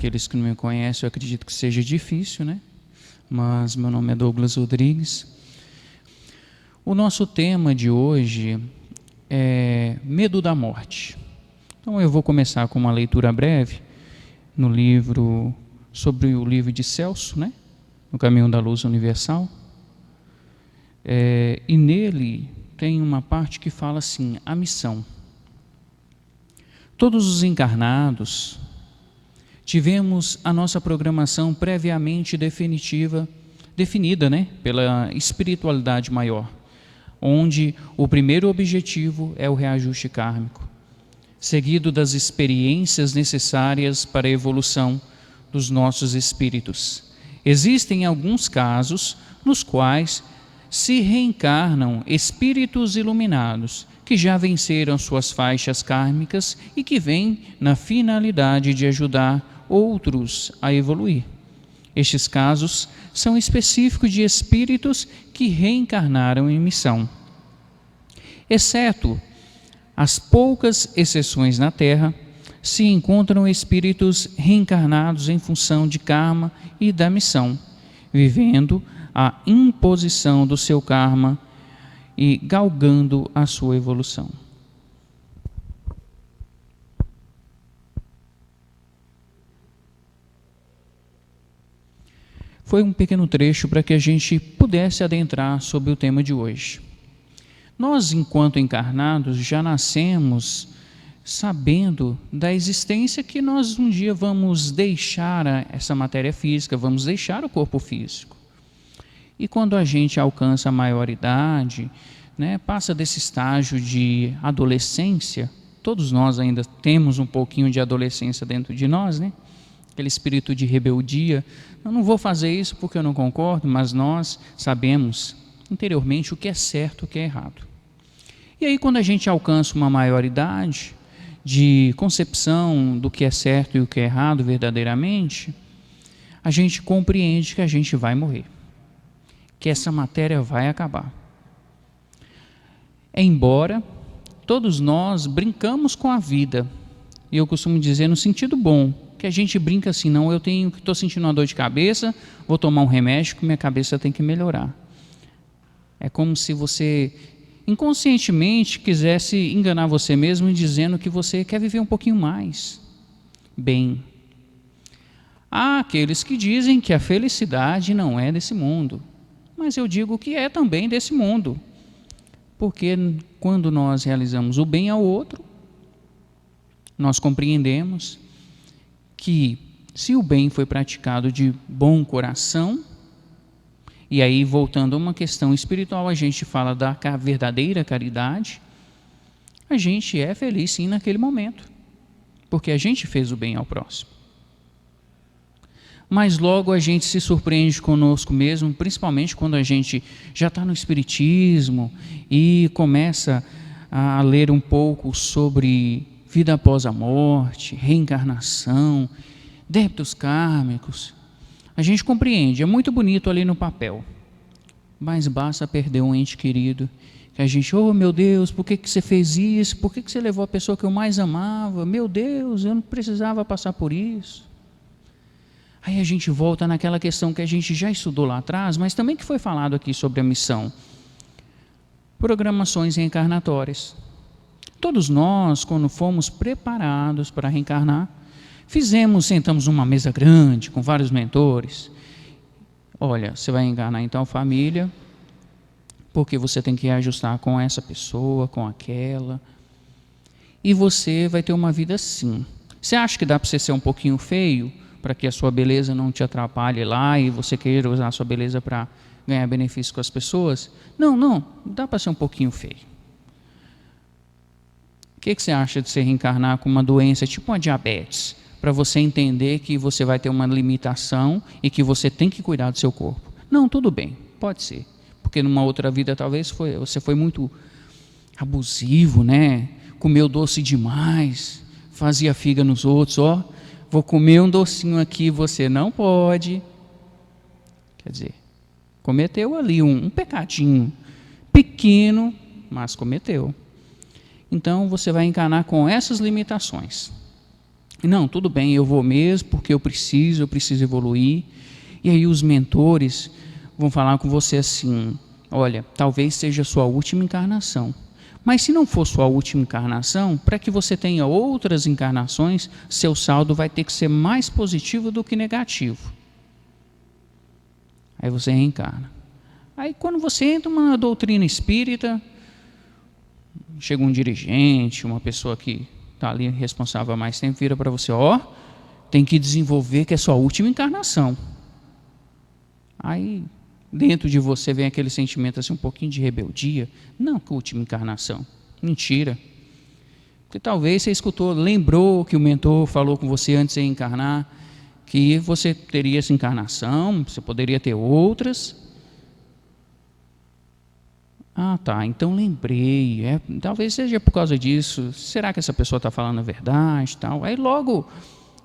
aqueles que não me conhecem, eu acredito que seja difícil, né? Mas meu nome é Douglas Rodrigues. O nosso tema de hoje é medo da morte. Então eu vou começar com uma leitura breve no livro, sobre o livro de Celso, né? No Caminho da Luz Universal. E nele tem uma parte que fala assim, a missão. Todos os encarnados tivemos a nossa programação previamente definida, né, pela espiritualidade maior, onde o primeiro objetivo é o reajuste kármico, seguido das experiências necessárias para a evolução dos nossos espíritos. Existem alguns casos nos quais se reencarnam espíritos iluminados, que já venceram suas faixas kármicas e que vêm na finalidade de ajudar outros a evoluir. Estes casos são específicos de espíritos que reencarnaram em missão. Exceto as poucas exceções na Terra, se encontram espíritos reencarnados em função de karma e da missão, vivendo a imposição do seu karma e galgando a sua evolução. Foi um pequeno trecho para que a gente pudesse adentrar sobre o tema de hoje. Nós, enquanto encarnados, já nascemos sabendo da existência que nós um dia vamos deixar essa matéria física, vamos deixar o corpo físico. E quando a gente alcança a maioridade, né, passa desse estágio de adolescência, todos nós ainda temos um pouquinho de adolescência dentro de nós, né? Aquele espírito de rebeldia. Eu não vou fazer isso porque eu não concordo, mas nós sabemos interiormente o que é certo e o que é errado. E aí quando a gente alcança uma maioridade de concepção do que é certo e o que é errado verdadeiramente, a gente compreende que a gente vai morrer, que essa matéria vai acabar. Embora todos nós brincamos com a vida, e eu costumo dizer no sentido bom, que a gente brinca assim, não, estou sentindo uma dor de cabeça, vou tomar um remédio que minha cabeça tem que melhorar. É como se você inconscientemente quisesse enganar você mesmo dizendo que você quer viver um pouquinho mais. Bem, há aqueles que dizem que a felicidade não é desse mundo, mas eu digo que é também desse mundo, porque quando nós realizamos o bem ao outro, nós compreendemos que se o bem foi praticado de bom coração, e aí voltando a uma questão espiritual, a gente fala da verdadeira caridade, a gente é feliz sim naquele momento, porque a gente fez o bem ao próximo. Mas logo a gente se surpreende conosco mesmo, principalmente quando a gente já está no espiritismo e começa a ler um pouco sobre vida após a morte, reencarnação, débitos kármicos. A gente compreende, é muito bonito ali no papel, mas basta perder um ente querido, que a gente, oh meu Deus, por que você fez isso? Por que você levou a pessoa que eu mais amava? Meu Deus, eu não precisava passar por isso. Aí a gente volta naquela questão que a gente já estudou lá atrás, mas também que foi falado aqui sobre a missão. Programações reencarnatórias. Todos nós, quando fomos preparados para reencarnar, sentamos numa mesa grande, com vários mentores. Olha, você vai encarnar então família, porque você tem que reajustar com essa pessoa, com aquela. E você vai ter uma vida assim. Você acha que dá para você ser um pouquinho feio, para que a sua beleza não te atrapalhe lá e você queira usar a sua beleza para ganhar benefício com as pessoas? Não, dá para ser um pouquinho feio. O que você acha de você reencarnar com uma doença tipo uma diabetes, para você entender que você vai ter uma limitação e que você tem que cuidar do seu corpo? Não, tudo bem, pode ser, porque numa outra vida talvez você foi muito abusivo, né? Comeu doce demais, fazia figa nos outros, ó, vou comer um docinho aqui, você não pode. Quer dizer, cometeu ali um pecadinho pequeno, mas cometeu. Então você vai encarnar com essas limitações. Não, tudo bem, eu vou mesmo porque eu preciso evoluir. E aí os mentores vão falar com você assim: olha, talvez seja a sua última encarnação. Mas se não for sua última encarnação, para que você tenha outras encarnações, seu saldo vai ter que ser mais positivo do que negativo. Aí você reencarna. Aí quando você entra numa doutrina espírita, chega um dirigente, uma pessoa que está ali responsável há mais tempo, vira para você: ó, tem que desenvolver que é sua última encarnação. Aí dentro de você vem aquele sentimento assim, um pouquinho de rebeldia. Não, que última encarnação. Mentira. Porque talvez você escutou, lembrou que o mentor falou com você antes de encarnar, que você teria essa encarnação, você poderia ter outras. Ah, tá, então lembrei. Talvez seja por causa disso. Será que essa pessoa está falando a verdade? Tal? Aí logo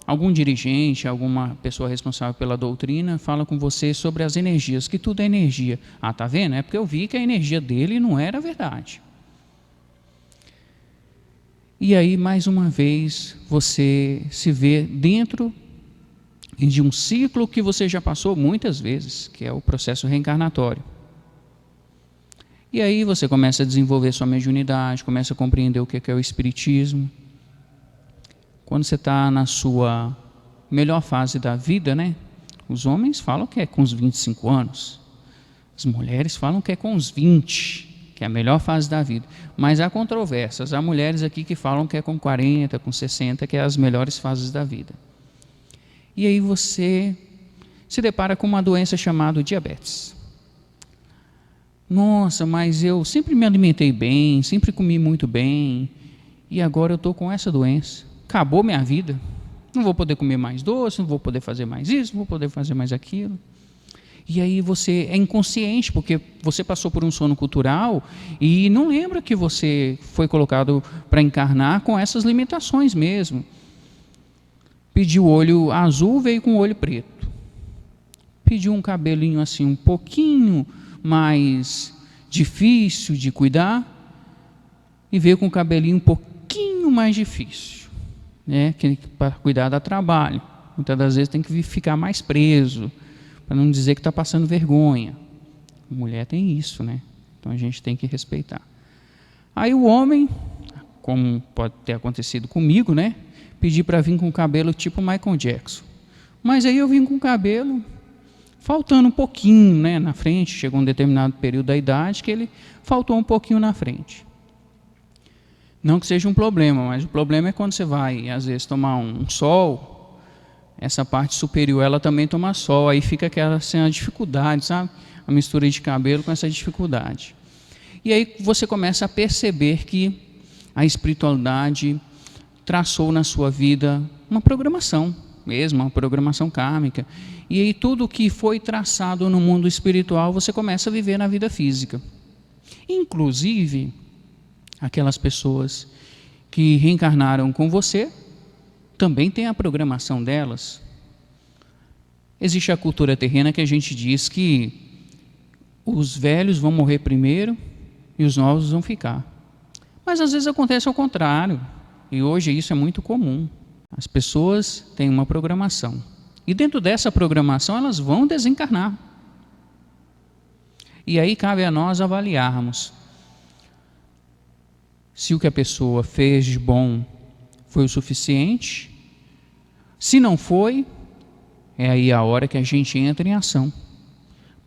algum dirigente, alguma pessoa responsável pela doutrina fala com você sobre as energias, que tudo é energia. Ah, tá vendo? É porque eu vi que a energia dele não era verdade. E aí, mais uma vez, você se vê dentro de um ciclo que você já passou muitas vezes, que é o processo reencarnatório. E aí você começa a desenvolver sua mediunidade, começa a compreender o que é o espiritismo. Quando você está na sua melhor fase da vida, né? Os homens falam que é com os 25 anos. As mulheres falam que é com os 20, que é a melhor fase da vida. Mas há controvérsias. Há mulheres aqui que falam que é com 40, com 60, que é as melhores fases da vida. E aí você se depara com uma doença chamada diabetes. Nossa, mas eu sempre me alimentei bem, sempre comi muito bem, e agora eu estou com essa doença. Acabou minha vida. Não vou poder comer mais doce, não vou poder fazer mais isso, não vou poder fazer mais aquilo. E aí você é inconsciente, porque você passou por um sono cultural e não lembra que você foi colocado para encarnar com essas limitações mesmo. Pediu olho azul, veio com olho preto. Pediu um cabelinho assim um pouquinho mais difícil de cuidar e veio com o cabelinho um pouquinho mais difícil, né? Que para cuidar dá trabalho. Muitas das vezes tem que ficar mais preso, para não dizer que está passando vergonha. Mulher tem isso, né? Então a gente tem que respeitar. Aí o homem, como pode ter acontecido comigo, né? Pedi para vir com o cabelo tipo Michael Jackson. Mas aí eu vim com o cabelo faltando um pouquinho, né, na frente. Chegou um determinado período da idade que ele faltou um pouquinho na frente. Não que seja um problema, mas o problema é quando você vai, às vezes, tomar um sol, essa parte superior ela também toma sol, aí fica aquela assim, a dificuldade, sabe? A mistura de cabelo com essa dificuldade. E aí você começa a perceber que a espiritualidade traçou na sua vida uma programação mesmo, uma programação kármica. E aí tudo que foi traçado no mundo espiritual, você começa a viver na vida física. Inclusive, aquelas pessoas que reencarnaram com você, também tem a programação delas. Existe a cultura terrena que a gente diz que os velhos vão morrer primeiro e os novos vão ficar. Mas às vezes acontece ao contrário, e hoje isso é muito comum. As pessoas têm uma programação, e dentro dessa programação elas vão desencarnar. E aí cabe a nós avaliarmos se o que a pessoa fez de bom foi o suficiente. Se não foi, é aí a hora que a gente entra em ação.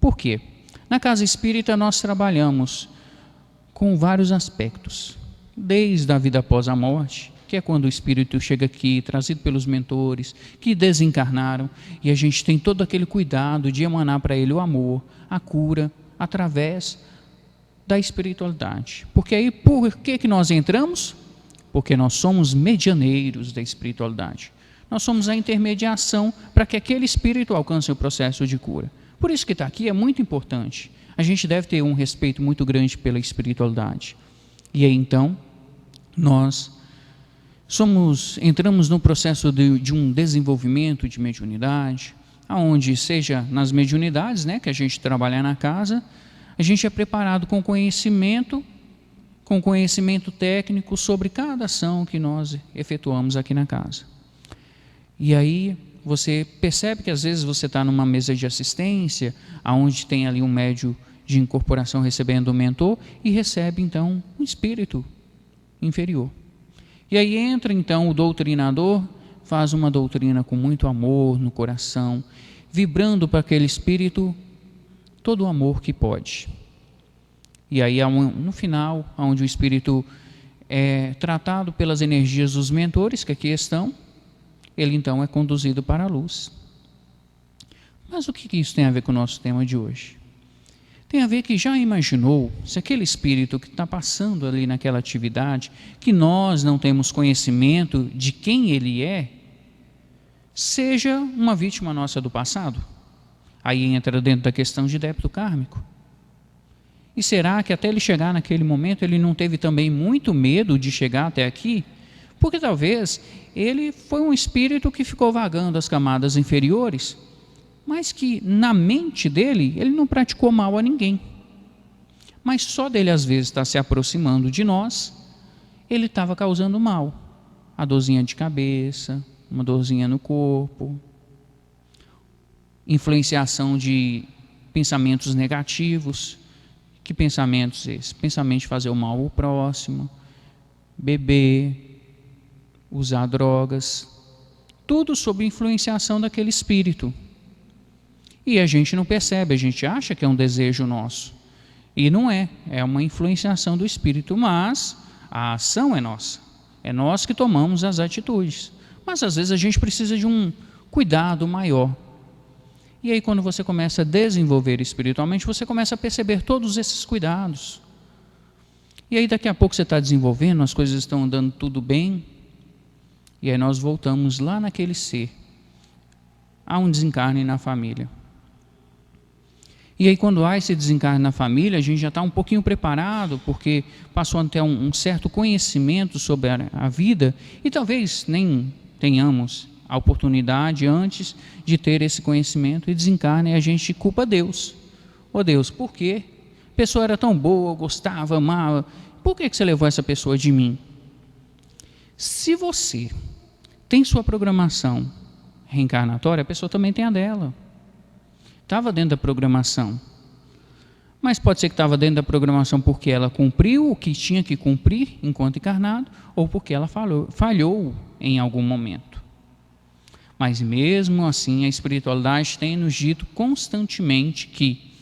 Por quê? Na casa espírita nós trabalhamos com vários aspectos, desde a vida após a morte, que é quando o espírito chega aqui, trazido pelos mentores, que desencarnaram, e a gente tem todo aquele cuidado de emanar para ele o amor, a cura, através da espiritualidade. Porque aí, por que nós entramos? Porque nós somos medianeiros da espiritualidade. Nós somos a intermediação para que aquele espírito alcance o processo de cura. Por isso que está aqui é muito importante. A gente deve ter um respeito muito grande pela espiritualidade. E aí então, nós entramos no processo de um desenvolvimento de mediunidade, aonde seja nas mediunidades, né, que a gente trabalha na casa, a gente é preparado com conhecimento técnico sobre cada ação que nós efetuamos aqui na casa. E aí você percebe que às vezes você está numa mesa de assistência, onde tem ali um médio de incorporação recebendo o mentor, e recebe então um espírito inferior. E aí entra então o doutrinador, faz uma doutrina com muito amor no coração, vibrando para aquele espírito todo o amor que pode. E aí no final, onde o espírito é tratado pelas energias dos mentores que aqui estão, ele então é conduzido para a luz. Mas o que isso tem a ver com o nosso tema de hoje? Tem a ver que já imaginou se aquele espírito que está passando ali naquela atividade, que nós não temos conhecimento de quem ele é, seja uma vítima nossa do passado? Aí entra dentro da questão de débito kármico. E será que até ele chegar naquele momento, ele não teve também muito medo de chegar até aqui? Porque talvez ele foi um espírito que ficou vagando as camadas inferiores, mas que na mente dele, ele não praticou mal a ninguém. Mas só dele às vezes estar se aproximando de nós, ele estava causando mal. A dorzinha de cabeça, uma dorzinha no corpo, influenciação de pensamentos negativos. Que pensamentos esses? Pensamento de fazer o mal ao próximo, beber, usar drogas, tudo sob influenciação daquele espírito. E a gente não percebe, a gente acha que é um desejo nosso. E não é, é uma influenciação do espírito, mas a ação é nossa. É nós que tomamos as atitudes. Mas às vezes a gente precisa de um cuidado maior. E aí quando você começa a desenvolver espiritualmente, você começa a perceber todos esses cuidados. E aí daqui a pouco você está desenvolvendo, as coisas estão andando tudo bem. E aí nós voltamos lá naquele ser. Há um desencarne na família. E aí quando há esse desencarne na família, a gente já está um pouquinho preparado, porque passou a ter um certo conhecimento sobre a vida, e talvez nem tenhamos a oportunidade antes de ter esse conhecimento, e desencarne, e a gente culpa Deus. Ô Deus, por quê? A pessoa era tão boa, gostava, amava, por que você levou essa pessoa de mim? Se você tem sua programação reencarnatória, a pessoa também tem a dela. Estava dentro da programação. Mas pode ser que estava dentro da programação porque ela cumpriu o que tinha que cumprir enquanto encarnado, ou porque ela falhou em algum momento. Mas mesmo assim, a espiritualidade tem nos dito constantemente que,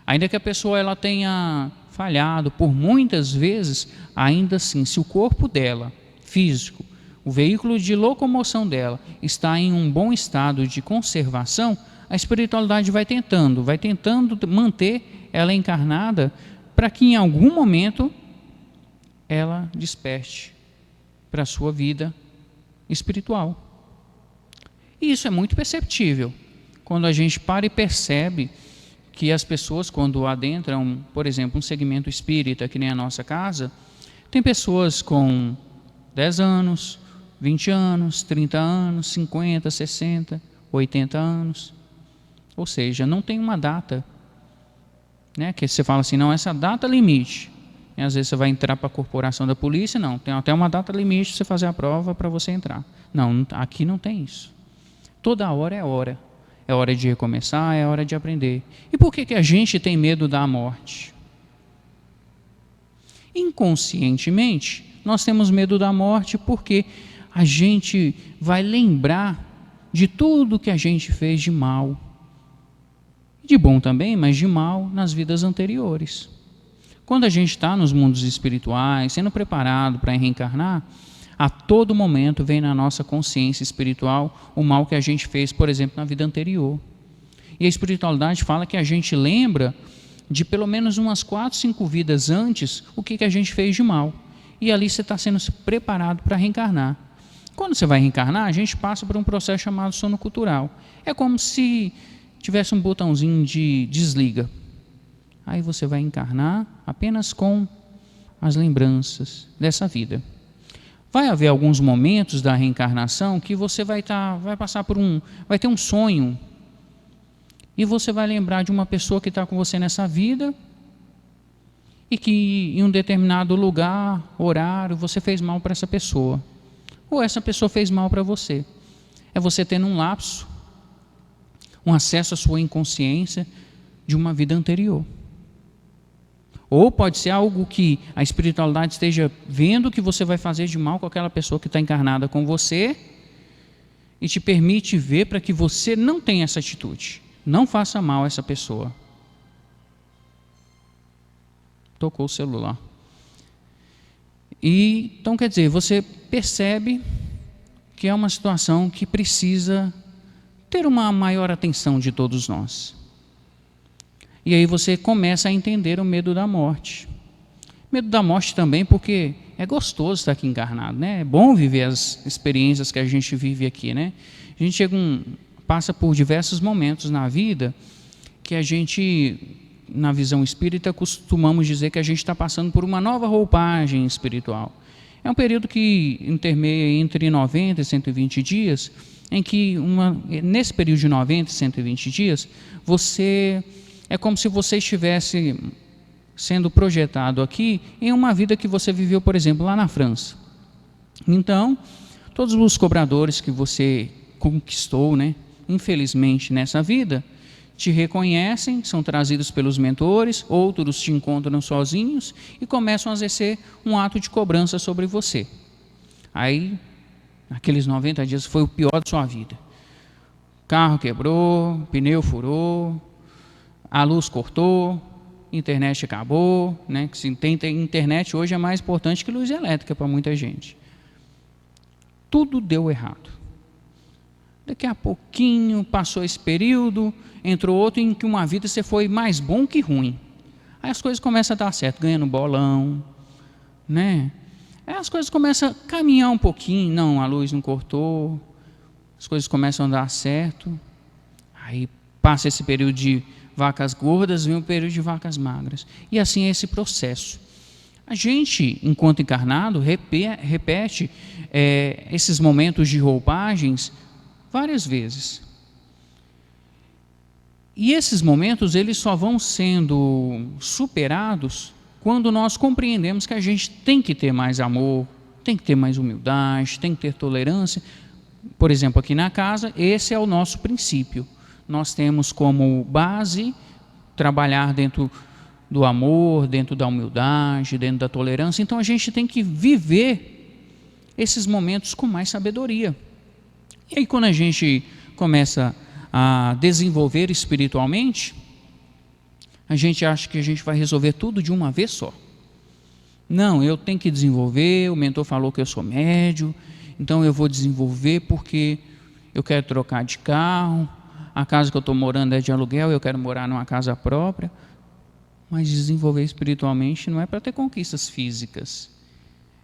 ainda que a pessoa ela tenha falhado por muitas vezes, ainda assim, se o corpo dela, físico, o veículo de locomoção dela, está em um bom estado de conservação, a espiritualidade vai tentando manter ela encarnada para que em algum momento ela desperte para a sua vida espiritual. E isso é muito perceptível quando a gente para e percebe que as pessoas, quando adentram, por exemplo, um segmento espírita, que nem a nossa casa, tem pessoas com 10 anos, 20 anos, 30 anos, 50, 60, 80 anos. Ou seja, não tem uma data, né? Que você fala assim, não, essa data limite. E às vezes você vai entrar para a corporação da polícia, não, tem até uma data limite para você fazer a prova para você entrar. Não, aqui não tem isso. Toda hora é hora. É hora de recomeçar, é hora de aprender. E por que a gente tem medo da morte? Inconscientemente, nós temos medo da morte porque a gente vai lembrar de tudo que a gente fez de mal. De bom também, mas de mal nas vidas anteriores. Quando a gente está nos mundos espirituais, sendo preparado para reencarnar, a todo momento vem na nossa consciência espiritual o mal que a gente fez, por exemplo, na vida anterior. E a espiritualidade fala que a gente lembra de pelo menos umas 4, 5 vidas antes o que a gente fez de mal. E ali você está sendo preparado para reencarnar. Quando você vai reencarnar, a gente passa por um processo chamado sono cultural. É como se tivesse um botãozinho de desliga. Aí você vai encarnar apenas com as lembranças dessa vida. Vai haver alguns momentos da reencarnação que você vai passar por vai ter um sonho, e você vai lembrar de uma pessoa que está com você nessa vida, e que em um determinado lugar, horário, você fez mal para essa pessoa, ou essa pessoa fez mal para você. é você tendo um lapso, um acesso à sua inconsciência de uma vida anterior. Ou pode ser algo que a espiritualidade esteja vendo que você vai fazer de mal com aquela pessoa que está encarnada com você e te permite ver para que você não tenha essa atitude. Não faça mal a essa pessoa. Tocou o celular. E, então, quer dizer, você percebe que é uma situação que precisa ter uma maior atenção de todos nós. E aí você começa a entender o medo da morte. Medo da morte também porque é gostoso estar aqui encarnado, né? É bom viver as experiências que a gente vive aqui, né? A gente passa por diversos momentos na vida que a gente, na visão espírita, costumamos dizer que a gente está passando por uma nova roupagem espiritual. É um período que intermeia entre 90 e 120 dias, em que, nesse período de 90 e 120 dias, é como se você estivesse sendo projetado aqui em uma vida que você viveu, por exemplo, lá na França. Então, todos os cobradores que você conquistou, né, infelizmente, nessa vida, te reconhecem, são trazidos pelos mentores, outros te encontram sozinhos e começam a exercer um ato de cobrança sobre você. Aí, aqueles 90 dias foi o pior da sua vida. Carro quebrou, pneu furou, a luz cortou, internet acabou, né? Que se tem internet hoje é mais importante que luz elétrica para muita gente. Tudo deu errado. Daqui a pouquinho passou esse período, entrou outro em que uma vida você foi mais bom que ruim. Aí as coisas começam a dar certo, ganhando bolão, né? Aí as coisas começam a caminhar um pouquinho, não, a luz não cortou, as coisas começam a dar certo. Aí passa esse período de vacas gordas, vem um período de vacas magras. E assim é esse processo. A gente, enquanto encarnado, repete esses momentos de roupagens várias vezes. E esses momentos, eles só vão sendo superados quando nós compreendemos que a gente tem que ter mais amor, tem que ter mais humildade, tem que ter tolerância. Por exemplo, aqui na casa, esse é o nosso princípio. Nós temos como base trabalhar dentro do amor, dentro da humildade, dentro da tolerância. Então a gente tem que viver esses momentos com mais sabedoria. E aí quando a gente começa a desenvolver espiritualmente, a gente acha que a gente vai resolver tudo de uma vez só. Não, eu tenho que desenvolver, o mentor falou que eu sou médio, então eu vou desenvolver porque eu quero trocar de carro, a casa que eu estou morando é de aluguel, eu quero morar numa casa própria. Mas desenvolver espiritualmente não é para ter conquistas físicas,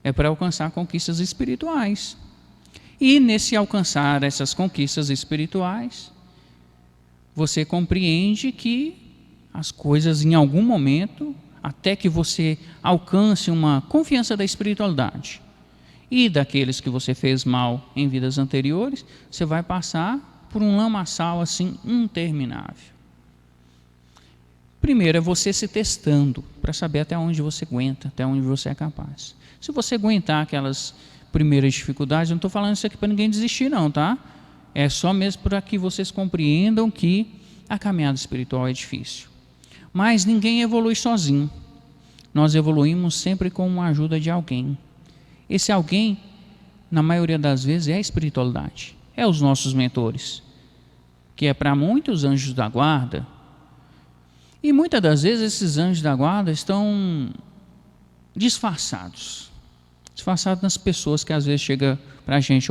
é para alcançar conquistas espirituais. E nesse alcançar essas conquistas espirituais, você compreende que as coisas em algum momento, até que você alcance uma confiança da espiritualidade e daqueles que você fez mal em vidas anteriores, você vai passar por um lamaçal assim interminável. Primeiro é você se testando para saber até onde você aguenta, até onde você é capaz. Se você aguentar aquelas primeiras dificuldades, eu não estou falando isso aqui para ninguém desistir não, tá? É só mesmo para que vocês compreendam que a caminhada espiritual é difícil. Mas ninguém evolui sozinho. Nós evoluímos sempre com a ajuda de alguém. Esse alguém, na maioria das vezes, é a espiritualidade. É os nossos mentores, que é para muitos anjos da guarda. E muitas das vezes esses anjos da guarda estão disfarçados nas pessoas que às vezes chegam para a gente,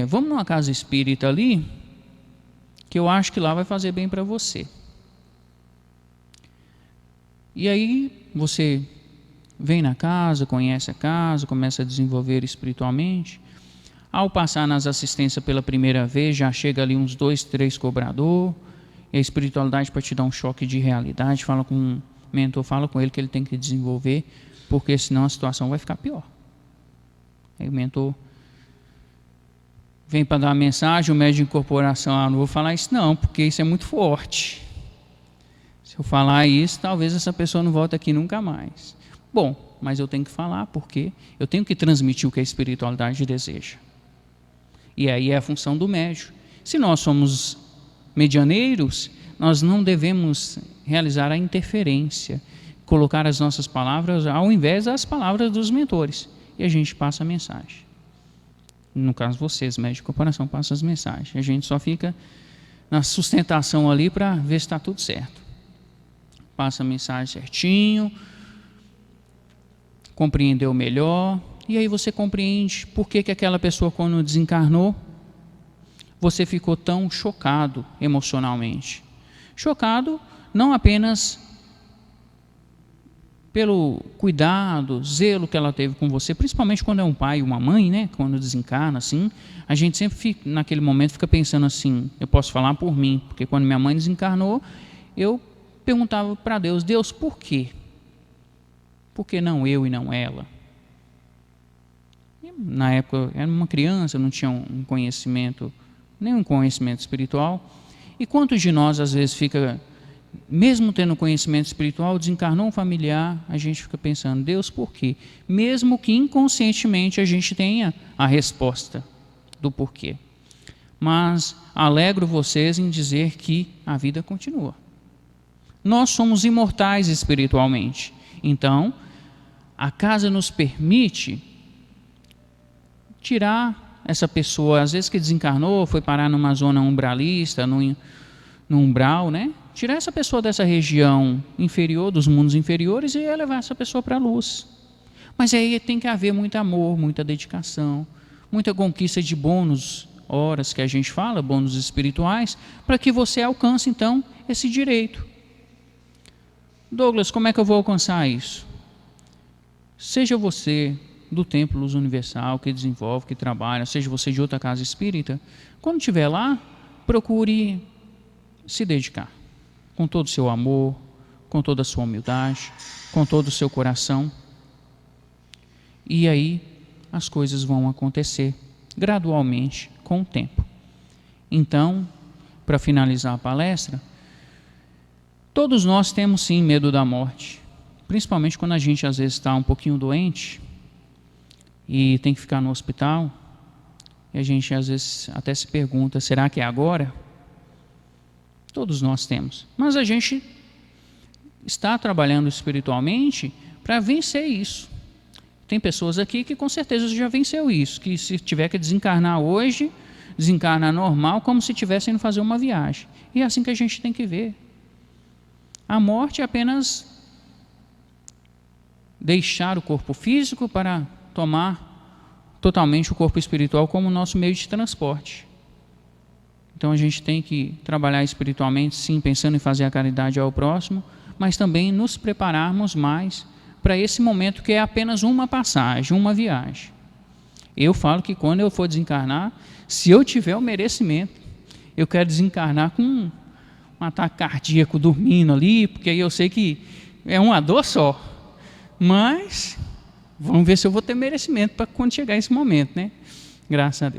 vamos numa casa espírita ali, que eu acho que lá vai fazer bem para você. E aí você vem na casa, conhece a casa, começa a desenvolver espiritualmente. Ao passar nas assistências pela primeira vez, já chega ali uns 2, 3 cobrador, e a espiritualidade para te dar um choque de realidade, fala com o mentor, fala com ele que ele tem que desenvolver, porque senão a situação vai ficar pior. Aí o mentor vem para dar uma mensagem, o médium de incorporação, não vou falar isso não, porque isso é muito forte. Se eu falar isso, talvez essa pessoa não volte aqui nunca mais. Bom, mas eu tenho que falar porque eu tenho que transmitir o que a espiritualidade deseja. E aí é a função do médium. Se nós somos medianeiros, nós não devemos realizar a interferência, colocar as nossas palavras ao invés das palavras dos mentores. E a gente passa a mensagem. No caso vocês, médium de corporação, passam as mensagens. A gente só fica na sustentação ali para ver se está tudo certo. Passa a mensagem certinho, compreendeu melhor, e aí você compreende por que aquela pessoa, quando desencarnou, você ficou tão chocado emocionalmente. Chocado não apenas pelo cuidado, zelo que ela teve com você, principalmente quando é um pai e uma mãe, né? Quando desencarna assim, a gente sempre fica, naquele momento fica pensando assim, eu posso falar por mim, porque quando minha mãe desencarnou, eu perguntava para Deus, Deus, por quê? Por que não eu e não ela? E, na época eu era uma criança, não tinha um conhecimento, nenhum conhecimento espiritual, e quantos de nós às vezes fica, mesmo tendo conhecimento espiritual, desencarnou um familiar, a gente fica pensando, Deus, por quê? Mesmo que inconscientemente a gente tenha a resposta do porquê. Mas alegro vocês em dizer que a vida continua. Nós somos imortais espiritualmente. Então, a casa nos permite tirar essa pessoa, às vezes que desencarnou, foi parar numa zona umbralista, no umbral, né? Tirar essa pessoa dessa região inferior, dos mundos inferiores, e levar essa pessoa para a luz. Mas aí tem que haver muito amor, muita dedicação, muita conquista de bônus, horas que a gente fala, bônus espirituais, para que você alcance então esse direito. Douglas, como é que eu vou alcançar isso? Seja você do Templo Luz Universal, que desenvolve, que trabalha, seja você de outra casa espírita, quando estiver lá, procure se dedicar com todo o seu amor, com toda a sua humildade, com todo o seu coração. E aí as coisas vão acontecer gradualmente com o tempo. Então, para finalizar a palestra, todos nós temos sim medo da morte, principalmente quando a gente às vezes está um pouquinho doente e tem que ficar no hospital, e a gente às vezes até se pergunta, será que é agora? Todos nós temos, mas a gente está trabalhando espiritualmente para vencer isso. Tem pessoas aqui que com certeza já venceu isso, que se tiver que desencarnar hoje, desencarna normal, como se estivesse indo fazer uma viagem. E é assim que a gente tem que ver. A morte é apenas deixar o corpo físico para tomar totalmente o corpo espiritual como nosso meio de transporte. Então a gente tem que trabalhar espiritualmente, sim, pensando em fazer a caridade ao próximo, mas também nos prepararmos mais para esse momento que é apenas uma passagem, uma viagem. Eu falo que quando eu for desencarnar, se eu tiver o merecimento, eu quero desencarnar com um ataque cardíaco dormindo ali, porque aí eu sei que é uma dor só. Mas vamos ver se eu vou ter merecimento para quando chegar esse momento, né? Graças a Deus.